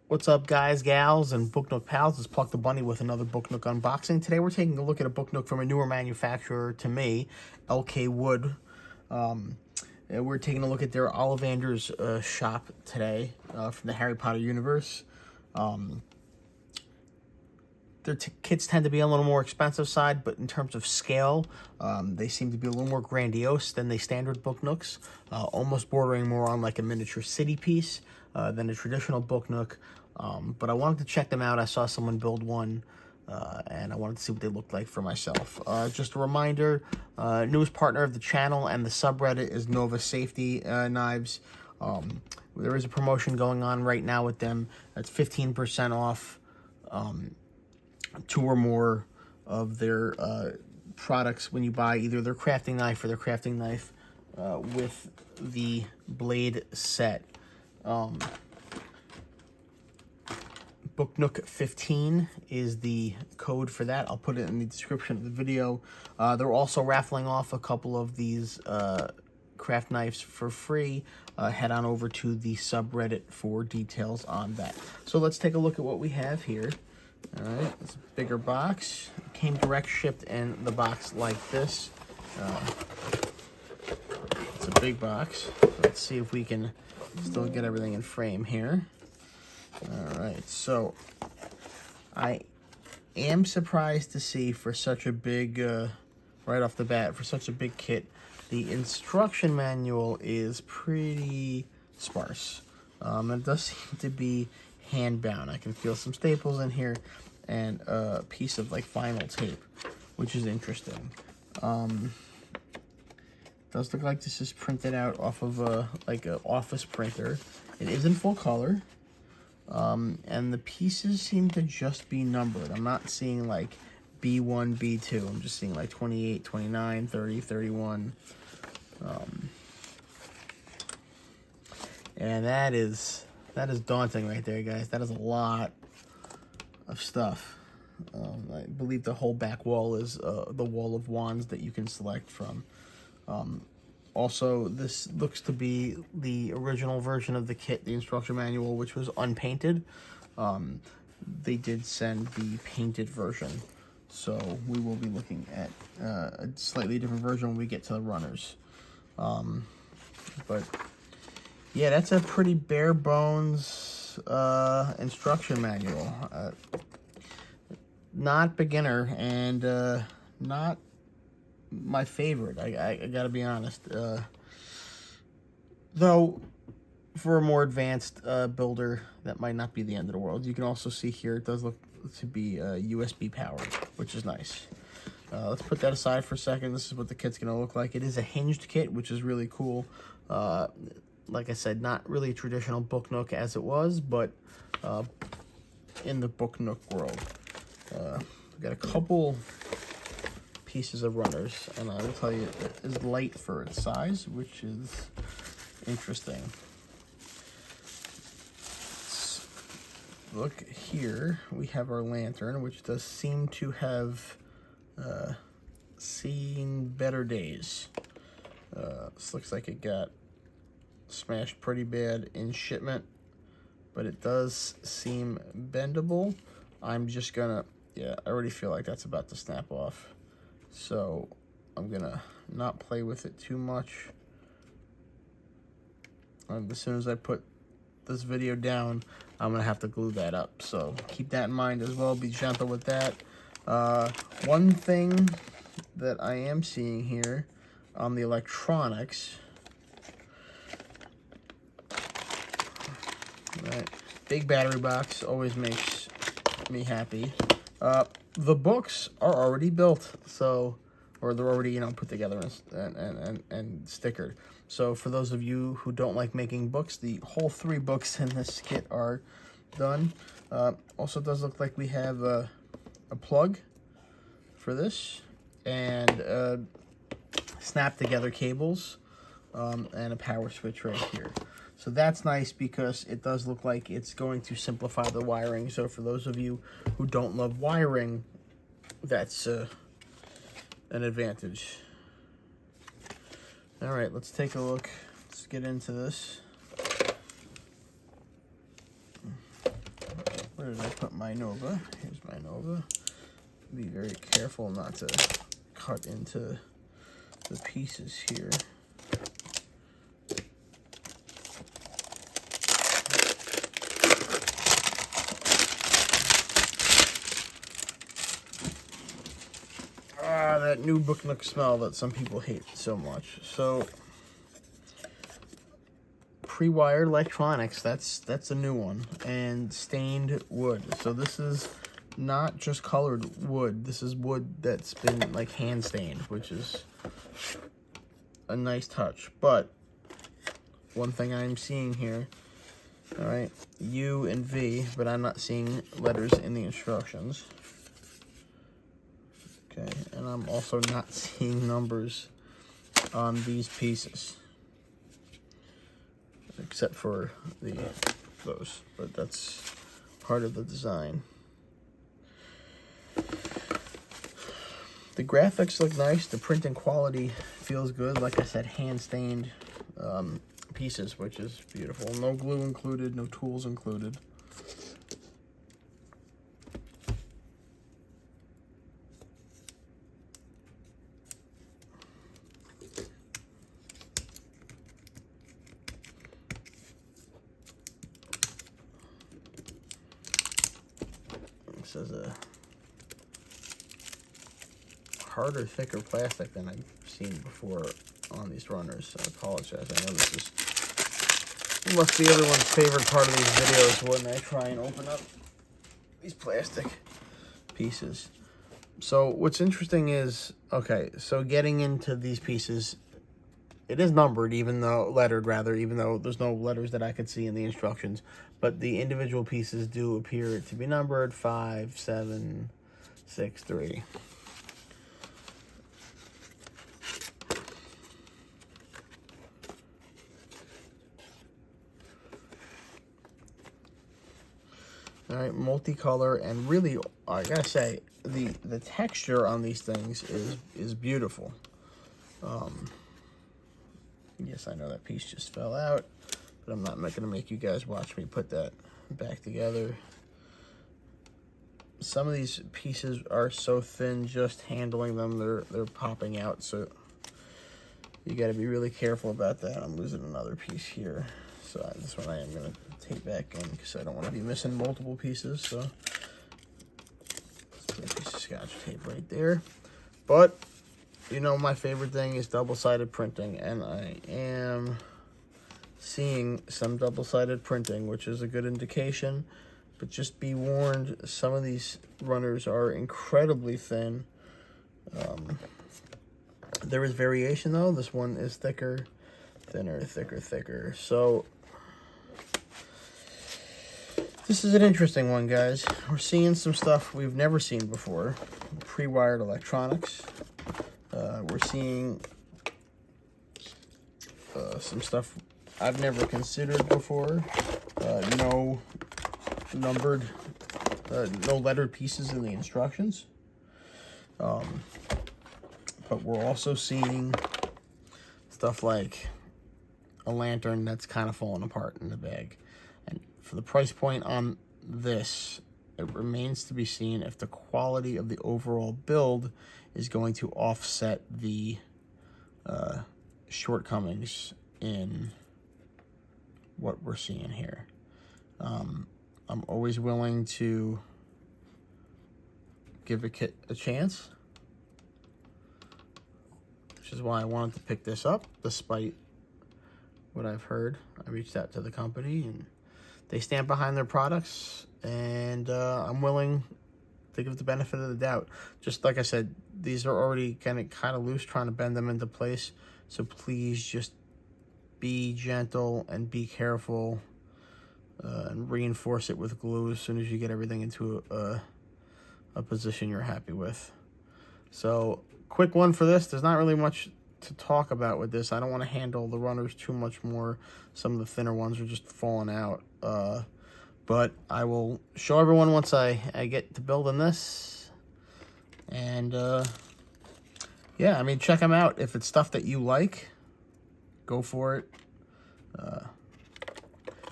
What's up, guys, gals, and Book Nook pals? It's Pluck the Bunny with another Book Nook unboxing. Today we're taking a look at a Book Nook from a newer manufacturer to me, LKWood. And we're taking a look at their Olivanders shop today from the Harry Potter universe. Their kits tend to be a little more expensive side, but in terms of scale, they seem to be a little more grandiose than the standard Book Nooks, almost bordering more on like a miniature city piece than a traditional Book Nook. But I wanted to check them out. I saw someone build one, and I wanted to see what they looked like for myself. Just a reminder, newest partner of the channel and the subreddit is Nova Safety Knives. There is a promotion going on right now with them. That's 15% off. 2 or more of their products when you buy either their crafting knife or their crafting knife with the blade set. Book Nook 15 is the code for that. I'll put it in the description of the video. They're also raffling off a couple of these craft knives for free. Head on over to the subreddit for details on that. So let's take a look at what we have here. All right, it's a bigger box. It came direct shipped in the box like this. It's a big box. Let's see if we can still get everything in frame here. All right, so I am surprised to see for such a big, right off the bat, for such a big kit, the instruction manual is pretty sparse. It does seem to be hand-bound. I can feel some staples in here and a piece of like vinyl tape, which is interesting. Does look like this is printed out off of a office printer. It is in full color, and the pieces seem to just be numbered. I'm not seeing like B1, B2. I'm just seeing like 28, 29, 30, 31. And that is daunting right there, guys. That is a lot of stuff. I believe the whole back wall is the wall of wands that you can select from. Also, this looks to be the original version of the kit, the instruction manual, which was unpainted. They did send the painted version, so we will be looking at a slightly different version when we get to the runners. But yeah, that's a pretty bare bones instruction manual. Not beginner and not my favorite. I gotta be honest. Though for a more advanced builder, that might not be the end of the world. You can also see here it does look to be USB powered, which is nice. Let's put that aside for a second. This is what the kit's gonna look like. It is a hinged kit, which is really cool. Like I said, not really a traditional Book Nook as it was, but in the Book Nook world. We've got a couple pieces of runners, and I will tell you it is light for its size, which is interesting. Look here, we have our lantern, which does seem to have seen better days. This looks like it got smashed pretty bad in shipment, but it does seem bendable. I'm just gonna, yeah, I already feel like that's about to snap off, so I'm gonna not play with it too much. And as soon as I put this video down, I'm gonna have to glue that up, so keep that in mind as well. Be gentle with that. One thing that I am seeing here on the electronics, right, big battery box always makes me happy. The books are already built, so, or they're already, you know, put together and stickered. So for those of you who don't like making books, the whole 3 books in this kit are done. Also does look like we have a plug for this, and snap together cables, and a power switch right here. So that's nice because it does look like it's going to simplify the wiring. So for those of you who don't love wiring, that's an advantage. All right, let's take a look. Let's get into this. Where did I put my Nova? Here's my Nova. Be very careful not to cut into the pieces here. Ah, that new Book Nook smell that some people hate so much. So, pre-wired electronics, that's a new one. And stained wood. So this is not just colored wood. This is wood that's been like hand stained, which is a nice touch. But one thing I'm seeing here, all right, U and V, but I'm not seeing letters in the instructions. Okay, and I'm also not seeing numbers on these pieces, except for those, but that's part of the design. The graphics look nice. The printing quality feels good. Like I said, hand-stained pieces, which is beautiful. No glue included, no tools included. This is a harder, thicker plastic than I've seen before on these runners. So I apologize. I know it must be everyone's favorite part of these videos when I try and open up these plastic pieces. So what's interesting is, okay, so getting into these pieces, it is numbered, lettered rather, even though there's no letters that I could see in the instructions. But the individual pieces do appear to be numbered 5, 7, 6, 3. All right, multicolor, and really, I gotta say, the texture on these things is beautiful. Yes, I know that piece just fell out, but I'm not gonna make you guys watch me put that back together. Some of these pieces are so thin, just handling them, they're popping out, so you gotta be really careful about that. I'm losing another piece here, so this one I am gonna tape back in because I don't want to be missing multiple pieces. So let's put a piece of Scotch tape right there. But you know, my favorite thing is double-sided printing, and I am seeing some double-sided printing, which is a good indication. But just be warned, some of these runners are incredibly thin. There is variation though. This one is thicker, thinner, thicker, thicker. So this is an interesting one, guys. We're seeing some stuff we've never seen before. Pre-wired electronics. We're seeing some stuff I've never considered before. No numbered, no lettered pieces in the instructions. But we're also seeing stuff like a lantern that's kind of falling apart in the bag. And for the price point on this, it remains to be seen if the quality of the overall build is going to offset the shortcomings in what we're seeing here. I'm always willing to give a kit a chance, which is why I wanted to pick this up, despite what I've heard. I reached out to the company, and they stand behind their products, and I'm willing to give the benefit of the doubt. Just like I said, these are already kind of loose, trying to bend them into place. So please just be gentle and be careful, and reinforce it with glue as soon as you get everything into a position you're happy with. So quick one for this. There's not really much to talk about with this. I don't want to handle the runners too much more. Some of the thinner ones are just falling out. But I will show everyone once I get to building this. And yeah, I mean, check them out. If it's stuff that you like, go for it.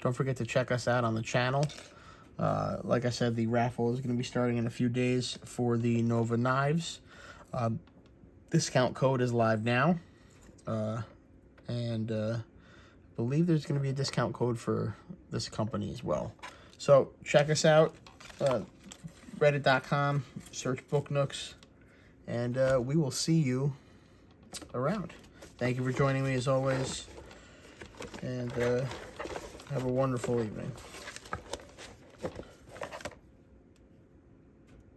Don't forget to check us out on the channel. Like I said, the raffle is going to be starting in a few days for the Nova knives. Discount code is live now. And I believe there's going to be a discount code for this company as well. So check us out. Reddit.com. Search Book Nooks. And we will see you around. Thank you for joining me as always. And have a wonderful evening.